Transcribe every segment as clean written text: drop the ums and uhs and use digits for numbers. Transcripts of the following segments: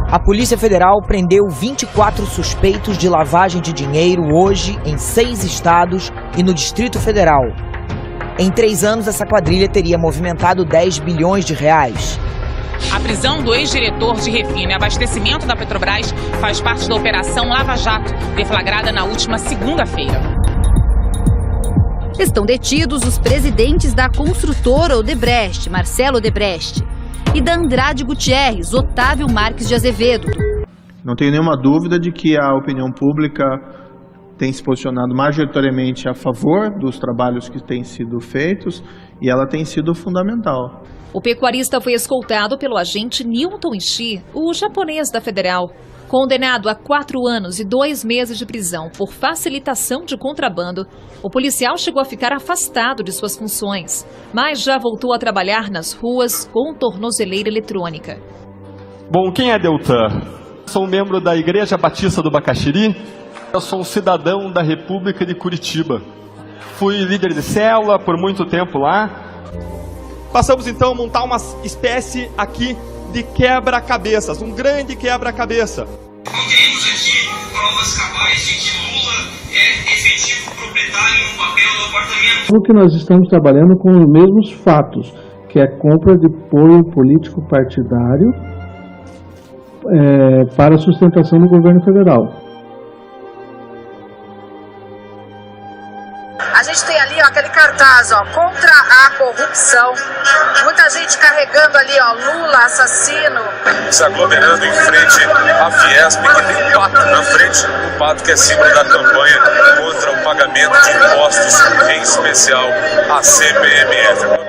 A Polícia Federal prendeu 24 suspeitos de lavagem de dinheiro hoje em 6 estados e no Distrito Federal. Em 3 anos, essa quadrilha teria movimentado 10 bilhões de reais. A prisão do ex-diretor de refino e abastecimento da Petrobras faz parte da Operação Lava Jato, deflagrada na última segunda-feira. Estão detidos os presidentes da construtora Odebrecht, Marcelo Odebrecht, e da Andrade Gutierrez, Otávio Marques de Azevedo. Não tenho nenhuma dúvida de que a opinião pública tem se posicionado majoritariamente a favor dos trabalhos que têm sido feitos e ela tem sido fundamental. O pecuarista foi escoltado pelo agente Newton Ishii, o japonês da Federal. Condenado a 4 anos e 2 meses de prisão por facilitação de contrabando, o policial chegou a ficar afastado de suas funções, mas já voltou a trabalhar nas ruas com tornozeleira eletrônica. Bom, quem é Deltan? Sou um membro da Igreja Batista do Bacaxiri. Eu sou um cidadão da República de Curitiba. Fui líder de célula por muito tempo lá. Passamos então a montar uma espécie aqui de quebra-cabeças, um grande quebra-cabeça. Temos aqui provas cabais de que Lula é efetivo proprietário no papel do apartamento. O que nós estamos trabalhando com os mesmos fatos, que é a compra de apoio político partidário para a sustentação do governo federal. A gente tem ali aquele cartaz contra a corrupção. Muita gente carregando ali Lula assassino. Se aglomerando em frente à Fiesp, que tem pato na frente, o pato que é símbolo da campanha contra o pagamento de impostos, em especial a CPMF.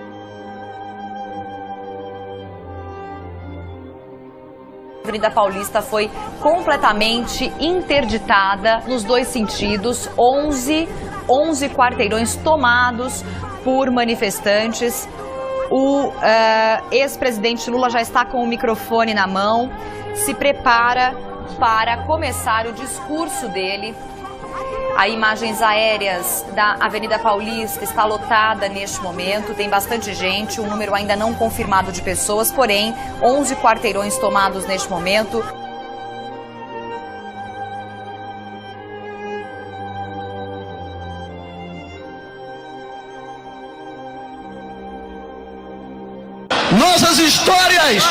A Avenida Paulista foi completamente interditada nos 2 sentidos, 11 quarteirões tomados por manifestantes. O ex-presidente Lula já está com o microfone na mão, se prepara para começar o discurso dele. As imagens aéreas da Avenida Paulista está lotada neste momento, tem bastante gente, um número ainda não confirmado de pessoas, porém 11 quarteirões tomados neste momento. Nossas histórias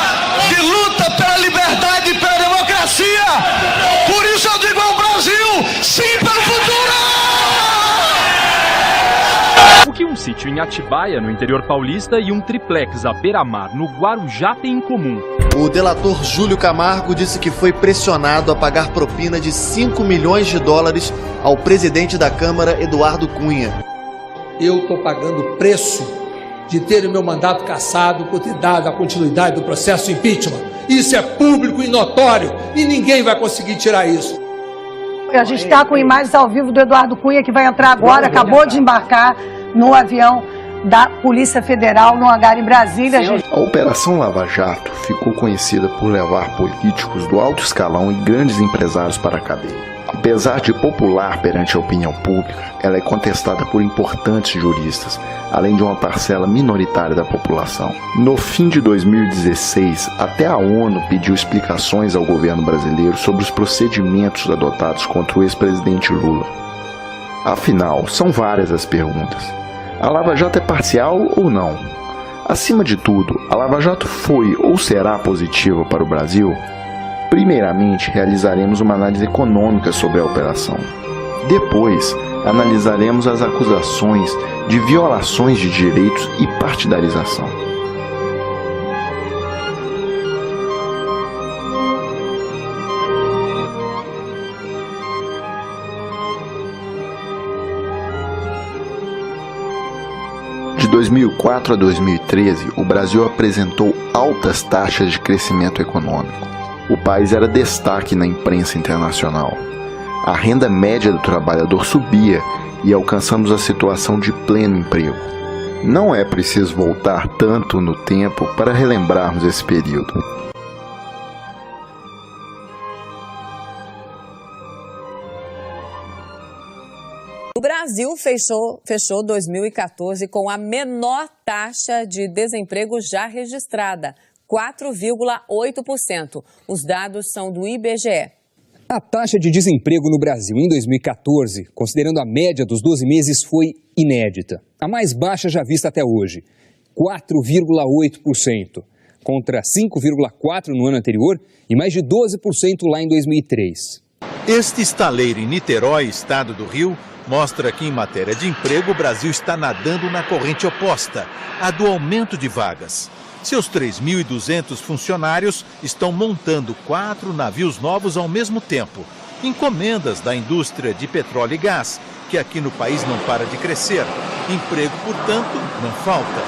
de luta pela liberdade e pela democracia. Por isso eu digo ao Brasil, sim para o futuro! O que um sítio em Atibaia, no interior paulista, e um triplex à beira-mar, no Guarujá, tem em comum? O delator Júlio Camargo disse que foi pressionado a pagar propina de 5 milhões de dólares ao presidente da Câmara, Eduardo Cunha. Eu estou pagando o preço de ter o meu mandato cassado por ter dado a continuidade do processo impeachment. Isso é público e notório e ninguém vai conseguir tirar isso. A gente está com imagens ao vivo do Eduardo Cunha, que vai entrar agora, acabou de embarcar no avião da Polícia Federal no hangar em Brasília. A Operação Lava Jato ficou conhecida por levar políticos do alto escalão e grandes empresários para a cadeia. Apesar de popular perante a opinião pública, ela é contestada por importantes juristas, além de uma parcela minoritária da população. No fim de 2016, até a ONU pediu explicações ao governo brasileiro sobre os procedimentos adotados contra o ex-presidente Lula. Afinal, são várias as perguntas. A Lava Jato é parcial ou não? Acima de tudo, a Lava Jato foi ou será positiva para o Brasil? Primeiramente, realizaremos uma análise econômica sobre a operação. Depois, analisaremos as acusações de violações de direitos e partidarização. De 2004 a 2013, o Brasil apresentou altas taxas de crescimento econômico. O país era destaque na imprensa internacional. A renda média do trabalhador subia e alcançamos a situação de pleno emprego. Não é preciso voltar tanto no tempo para relembrarmos esse período. O Brasil fechou 2014 com a menor taxa de desemprego já registrada, 4,8%. Os dados são do IBGE. A taxa de desemprego no Brasil em 2014, considerando a média dos 12 meses, foi inédita. A mais baixa já vista até hoje, 4,8%, contra 5,4% no ano anterior e mais de 12% lá em 2003. Este estaleiro em Niterói, estado do Rio, mostra que em matéria de emprego o Brasil está nadando na corrente oposta, a do aumento de vagas. Seus 3.200 funcionários estão montando 4 navios novos ao mesmo tempo. Encomendas da indústria de petróleo e gás, que aqui no país não para de crescer. Emprego, portanto, não falta.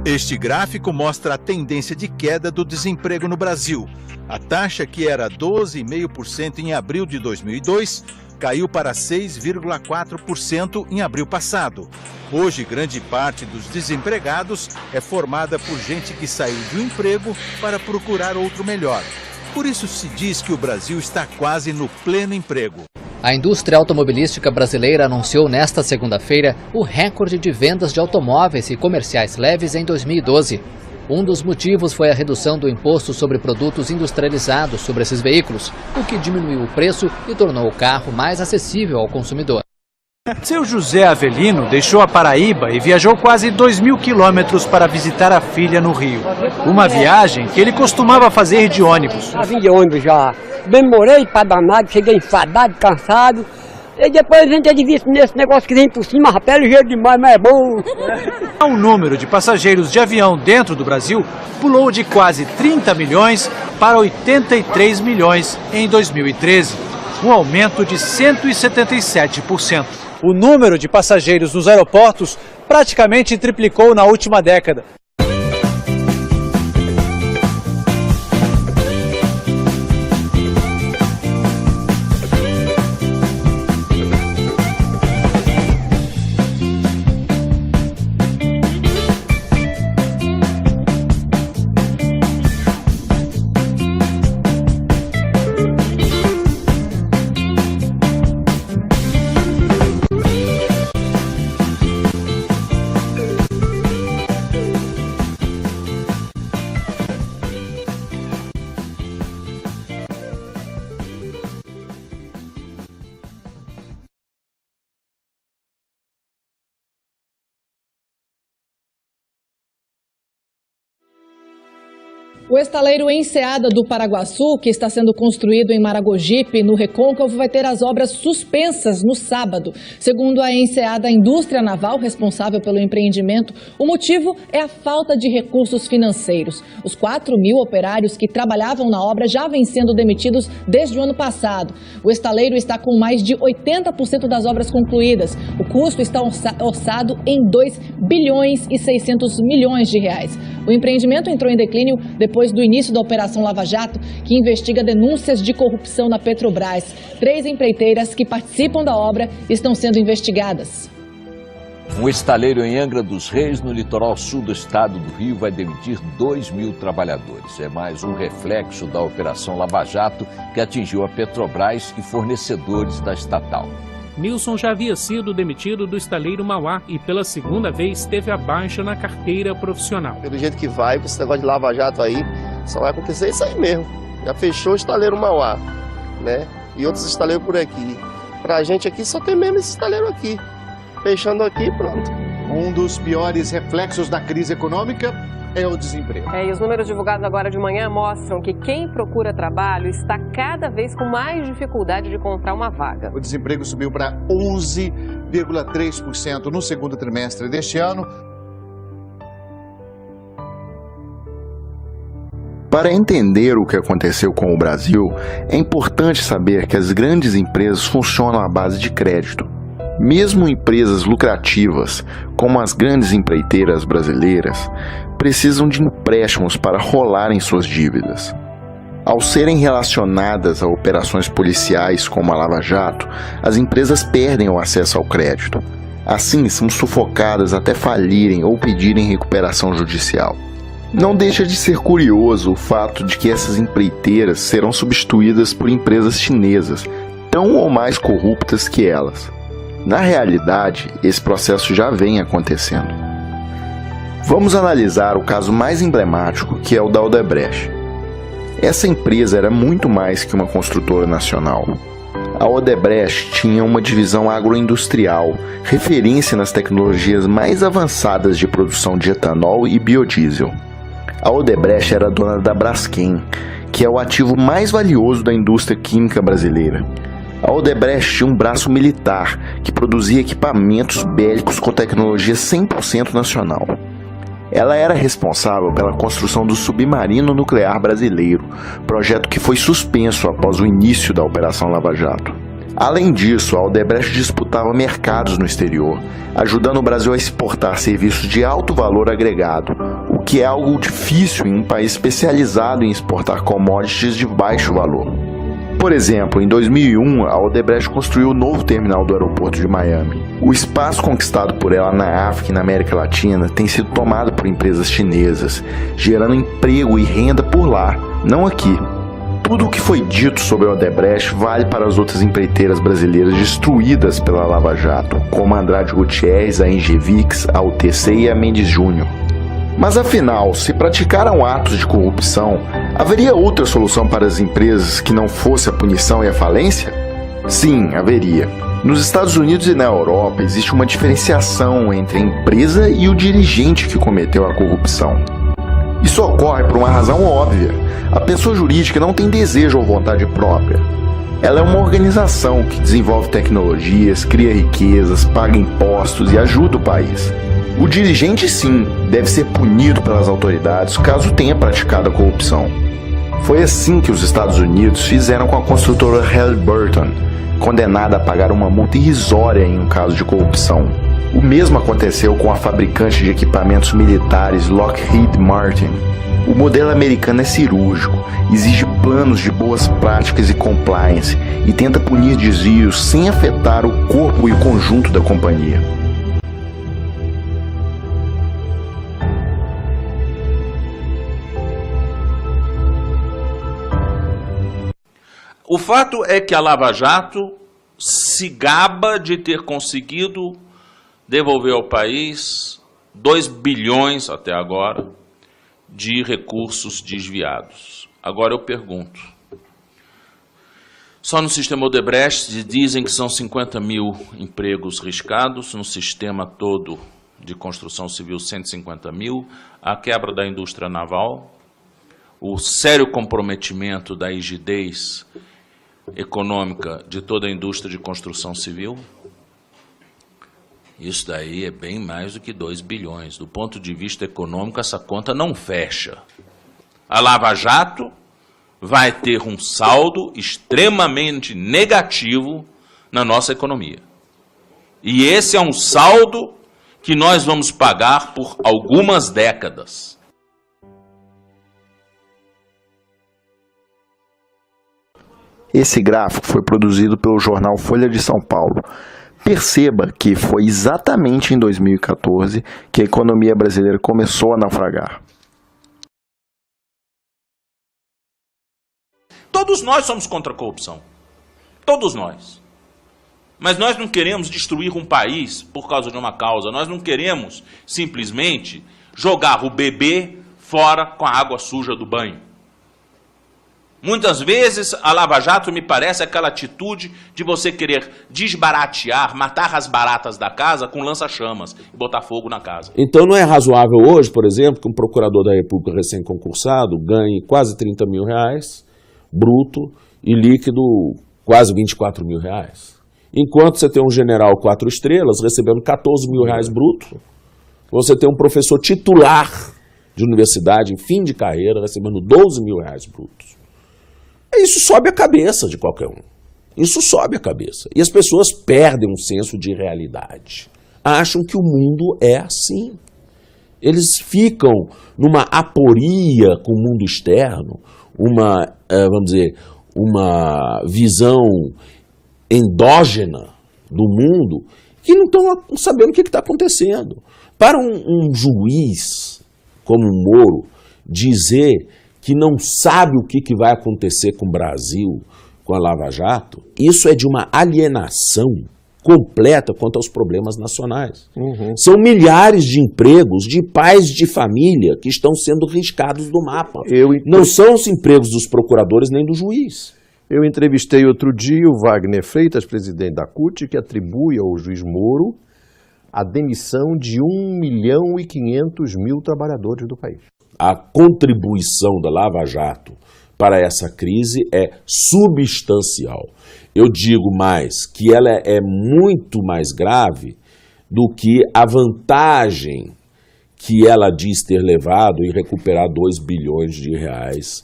Este gráfico mostra a tendência de queda do desemprego no Brasil. A taxa, que era 12,5% em abril de 2002, caiu para 6,4% em abril passado. Hoje, grande parte dos desempregados é formada por gente que saiu de um emprego para procurar outro melhor. Por isso se diz que o Brasil está quase no pleno emprego. A indústria automobilística brasileira anunciou nesta segunda-feira o recorde de vendas de automóveis e comerciais leves em 2012. Um dos motivos foi a redução do imposto sobre produtos industrializados sobre esses veículos, o que diminuiu o preço e tornou o carro mais acessível ao consumidor. Seu José Avelino deixou a Paraíba e viajou quase 2.000 quilômetros para visitar a filha no Rio. Uma viagem que ele costumava fazer de ônibus. Já vim de ônibus já. Demorei para danado, cheguei enfadado, cansado. E depois a gente advista nesse negócio que vem por cima, rapaz, é ligeiro demais, mas é bom. O número de passageiros de avião dentro do Brasil pulou de quase 30 milhões para 83 milhões em 2013, um aumento de 177%. O número de passageiros nos aeroportos praticamente triplicou na última década. O estaleiro Enseada do Paraguaçu, que está sendo construído em Maragogipe, no Recôncavo, vai ter as obras suspensas no sábado. Segundo a Enseada Indústria Naval, responsável pelo empreendimento, o motivo é a falta de recursos financeiros. Os 4.000 operários que trabalhavam na obra já vêm sendo demitidos desde o ano passado. O estaleiro está com mais de 80% das obras concluídas. O custo está orçado em 2 bilhões e 600 milhões de reais. O empreendimento entrou em declínio depois do início da Operação Lava Jato, que investiga denúncias de corrupção na Petrobras. 3 empreiteiras que participam da obra estão sendo investigadas. Um estaleiro em Angra dos Reis, no litoral sul do estado do Rio, vai demitir 2.000 trabalhadores. É mais um reflexo da Operação Lava Jato, que atingiu a Petrobras e fornecedores da estatal. Nilson já havia sido demitido do estaleiro Mauá e pela segunda vez teve a baixa na carteira profissional. Pelo jeito que vai, com esse negócio de Lava Jato aí, só vai acontecer isso aí mesmo. Já fechou o estaleiro Mauá, né? E outros estaleiros por aqui. Pra gente aqui só tem mesmo esse estaleiro aqui. Fechando aqui, pronto. Um dos piores reflexos da crise econômica é o desemprego. E os números divulgados agora de manhã mostram que quem procura trabalho está cada vez com mais dificuldade de comprar uma vaga. O desemprego subiu para 11,3% no segundo trimestre deste ano. Para entender o que aconteceu com o Brasil, é importante saber que as grandes empresas funcionam à base de crédito. Mesmo empresas lucrativas, como as grandes empreiteiras brasileiras, precisam de empréstimos para rolarem suas dívidas. Ao serem relacionadas a operações policiais como a Lava Jato, as empresas perdem o acesso ao crédito. Assim, são sufocadas até falirem ou pedirem recuperação judicial. Não deixa de ser curioso o fato de que essas empreiteiras serão substituídas por empresas chinesas, tão ou mais corruptas que elas. Na realidade, esse processo já vem acontecendo. Vamos analisar o caso mais emblemático, que é o da Odebrecht. Essa empresa era muito mais que uma construtora nacional. A Odebrecht tinha uma divisão agroindustrial, referência nas tecnologias mais avançadas de produção de etanol e biodiesel. A Odebrecht era dona da Braskem, que é o ativo mais valioso da indústria química brasileira. A Odebrecht tinha um braço militar, que produzia equipamentos bélicos com tecnologia 100% nacional. Ela era responsável pela construção do submarino nuclear brasileiro, projeto que foi suspenso após o início da Operação Lava Jato. Além disso, a Odebrecht disputava mercados no exterior, ajudando o Brasil a exportar serviços de alto valor agregado, o que é algo difícil em um país especializado em exportar commodities de baixo valor. Por exemplo, em 2001, a Odebrecht construiu o novo terminal do aeroporto de Miami. O espaço conquistado por ela na África e na América Latina tem sido tomado por empresas chinesas, gerando emprego e renda por lá, não aqui. Tudo o que foi dito sobre a Odebrecht vale para as outras empreiteiras brasileiras destruídas pela Lava Jato, como a Andrade Gutierrez, a Engevix, a UTC e a Mendes Júnior. Mas afinal, se praticaram atos de corrupção, haveria outra solução para as empresas que não fosse a punição e a falência? Sim, haveria. Nos Estados Unidos e na Europa existe uma diferenciação entre a empresa e o dirigente que cometeu a corrupção. Isso ocorre por uma razão óbvia. A pessoa jurídica não tem desejo ou vontade própria. Ela é uma organização que desenvolve tecnologias, cria riquezas, paga impostos e ajuda o país. O dirigente, sim, deve ser punido pelas autoridades caso tenha praticado a corrupção. Foi assim que os Estados Unidos fizeram com a construtora Halliburton, condenada a pagar uma multa irrisória em um caso de corrupção. O mesmo aconteceu com a fabricante de equipamentos militares Lockheed Martin. O modelo americano é cirúrgico, exige planos de boas práticas e compliance e tenta punir desvios sem afetar o corpo e o conjunto da companhia. O fato é que a Lava Jato se gaba de ter conseguido devolver ao país 2 bilhões até agora de recursos desviados. Agora eu pergunto, só no sistema Odebrecht dizem que são 50 mil empregos riscados, no sistema todo de construção civil 150 mil, a quebra da indústria naval, o sério comprometimento da rigidez econômica de toda a indústria de construção civil. Isso daí é bem mais do que 2 bilhões. Do ponto de vista econômico, essa conta não fecha. A Lava Jato vai ter um saldo extremamente negativo na nossa economia. E esse é um saldo que nós vamos pagar por algumas décadas. Esse gráfico foi produzido pelo jornal Folha de São Paulo. Perceba que foi exatamente em 2014 que a economia brasileira começou a naufragar. Todos nós somos contra a corrupção. Todos nós. Mas nós não queremos destruir um país por causa de uma causa. Nós não queremos simplesmente jogar o bebê fora com a água suja do banho. Muitas vezes a Lava Jato me parece aquela atitude de você querer desbaratear, matar as baratas da casa com lança-chamas e botar fogo na casa. Então não é razoável hoje, por exemplo, que um procurador da República recém-concursado ganhe quase 30 mil reais, bruto, e líquido quase 24 mil reais. Enquanto você tem um general 4 estrelas recebendo 14 mil reais bruto, você tem um professor titular de universidade em fim de carreira recebendo 12 mil reais brutos. Isso sobe a cabeça de qualquer um. Isso sobe a cabeça. E as pessoas perdem um senso de realidade. Acham que o mundo é assim. Eles ficam numa aporia com o mundo externo, vamos dizer, uma visão endógena do mundo, que não estão sabendo o que está acontecendo. Para um juiz como Moro dizer que não sabe o que vai acontecer com o Brasil, com a Lava Jato, isso é de uma alienação completa quanto aos problemas nacionais. São milhares de empregos de pais de família que estão sendo riscados do mapa. Não são os empregos dos procuradores nem do juiz. Eu entrevistei outro dia o Wagner Freitas, presidente da CUT, que atribui ao juiz Moro a demissão de 1.500.000 trabalhadores do país. A contribuição da Lava Jato para essa crise é substancial. Eu digo mais, que ela é muito mais grave do que a vantagem que ela diz ter levado em recuperar 2 bilhões de reais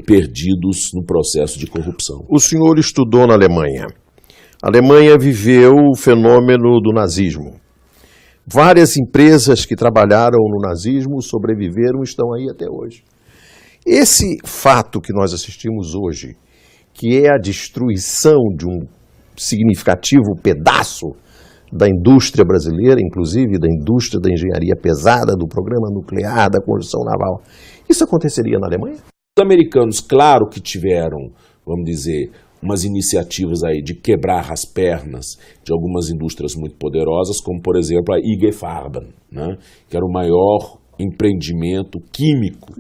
perdidos no processo de corrupção. O senhor estudou na Alemanha. A Alemanha viveu o fenômeno do nazismo. Várias empresas que trabalharam no nazismo sobreviveram e estão aí até hoje. Esse fato que nós assistimos hoje, que é a destruição de um significativo pedaço da indústria brasileira, inclusive da indústria da engenharia pesada, do programa nuclear, da construção naval, isso aconteceria na Alemanha? Os americanos, claro que tiveram, vamos dizer, umas iniciativas aí de quebrar as pernas de algumas indústrias muito poderosas, como, por exemplo, a IG Farben, né, que era o maior empreendimento químico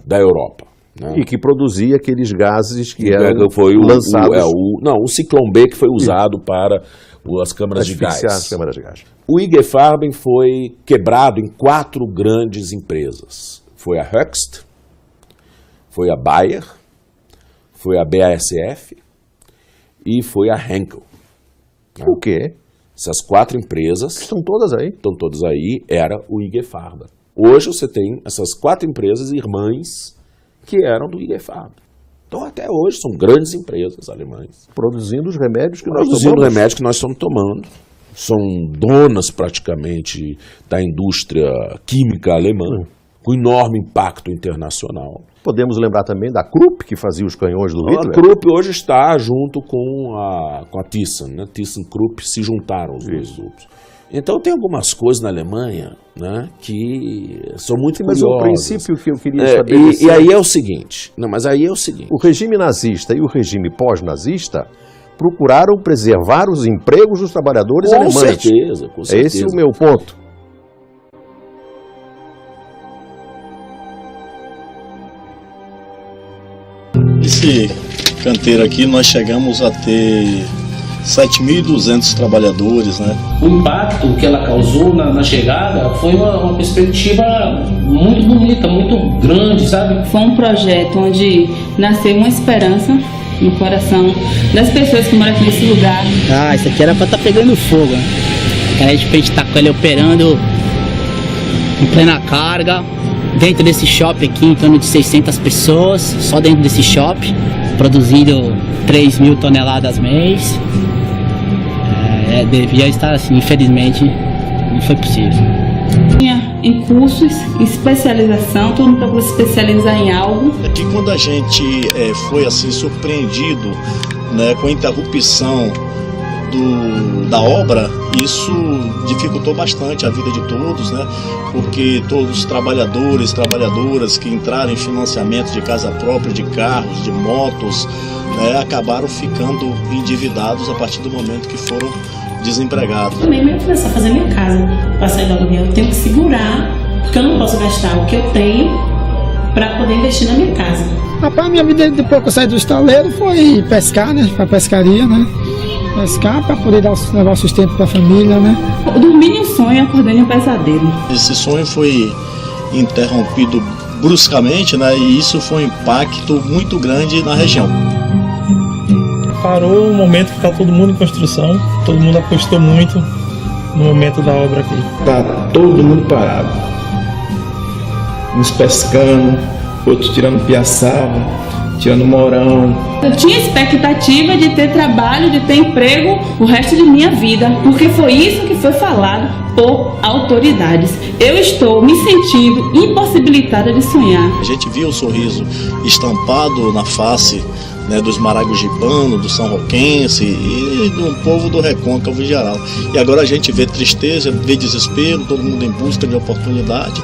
da Europa. Né? E que produzia aqueles gases que eram lançados... o Ciclone B, que foi usado para as câmaras de gás. As câmaras de gás. O IG Farben foi quebrado em 4 grandes empresas. Foi a Höchst, foi a Bayer, foi a BASF e foi a Henkel. O quê? Essas 4 empresas... Estão todas aí. Estão todas aí, era o IG Farben. Hoje você tem essas 4 empresas irmãs que eram do IG Farben. Então até hoje são grandes empresas alemãs. Produzindo os remédios que Produzindo remédios que nós estamos tomando. São donas praticamente da indústria química alemã, com enorme impacto internacional. Podemos lembrar também da Krupp, que fazia os canhões do Hitler. A Krupp hoje está junto com a Thyssen, né? Thyssen-Krupp se juntaram os dois grupos. Então tem algumas coisas na Alemanha, né, que são muito curiosas. Mas o princípio que eu queria estabelecer... E aí é o seguinte, o regime nazista e o regime pós-nazista procuraram preservar os empregos dos trabalhadores alemães. Com certeza. É esse o meu ponto. Esse canteiro aqui nós chegamos a ter 7.200 trabalhadores, né? O impacto que ela causou na chegada foi uma perspectiva muito bonita, muito grande, sabe? Foi um projeto onde nasceu uma esperança no coração das pessoas que moram aqui nesse lugar. Ah, isso aqui era pra estar pegando fogo, né? Aí a gente tá com ele operando em plena carga, dentro desse shopping aqui, em torno de 600 pessoas, só dentro desse shopping, produzindo 3.000 toneladas mês. Devia estar assim, infelizmente não foi possível. Em cursos, em especialização, todo mundo procura se especializar em algo. Aqui quando a gente foi assim surpreendido, né, com a interrupção da obra, isso dificultou bastante a vida de todos, né? Porque todos os trabalhadores, trabalhadoras que entraram em financiamento de casa própria, de carros, de motos, né, acabaram ficando endividados a partir do momento que foram desempregados. Também eu começar a fazer minha casa para sair do aluguel. Eu tenho que segurar, porque eu não posso gastar o que eu tenho para poder investir na minha casa. Rapaz, minha vida depois que eu saí do estaleiro foi pescar, né? Para pescaria, né? Pescar para poder levar o sustento para a família, né? Eu dormi em um sonho e acordei em um pesadelo. Esse sonho foi interrompido bruscamente, né? E isso foi um impacto muito grande na região. Parou o momento que está todo mundo em construção, todo mundo apostou muito no momento da obra aqui. Tá todo mundo parado, uns pescando, outros tirando piaçaba, tirando morão. Eu tinha expectativa de ter trabalho, de ter emprego o resto de minha vida, porque foi isso que foi falado por autoridades. Eu estou me sentindo impossibilitada de sonhar. A gente viu o sorriso estampado na face, né, dos maragogibanos, do São Roquense e do povo do Recôncavo em geral. E agora a gente vê tristeza, vê desespero, todo mundo em busca de oportunidade.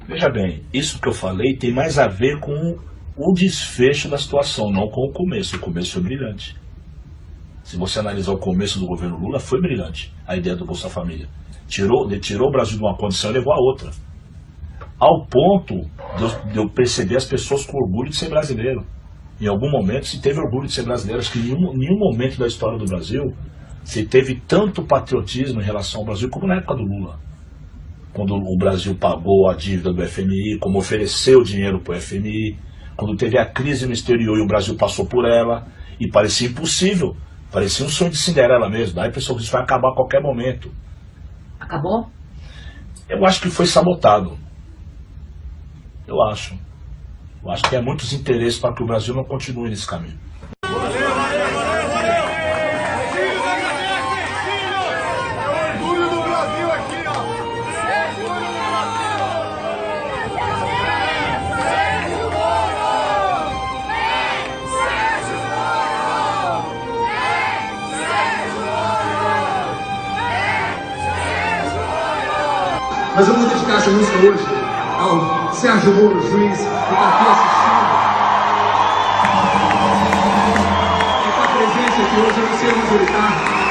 Veja bem, isso que eu falei tem mais a ver com o desfecho da situação, não com o começo. O começo foi brilhante. Se você analisar o começo do governo Lula, foi brilhante a ideia do Bolsa Família. Tirou o Brasil de uma condição e levou a outra. Ao ponto de eu perceber as pessoas com orgulho de ser brasileiro. Em algum momento se teve orgulho de ser brasileiro. Acho que em nenhum momento da história do Brasil se teve tanto patriotismo em relação ao Brasil como na época do Lula. Quando o Brasil pagou a dívida do FMI, como ofereceu dinheiro para o FMI, quando teve a crise no exterior e o Brasil passou por ela, e parecia impossível, parecia um sonho de Cinderela mesmo. Daí a pessoa que isso vai acabar a qualquer momento. Acabou? Eu acho que foi sabotado. Eu acho que há muitos interesses para que o Brasil não continue nesse caminho. Mas eu vou dedicar essa música hoje ao Sérgio Moro, juiz, que está aqui assistindo. Que está presente aqui hoje, eu não sei onde ele está.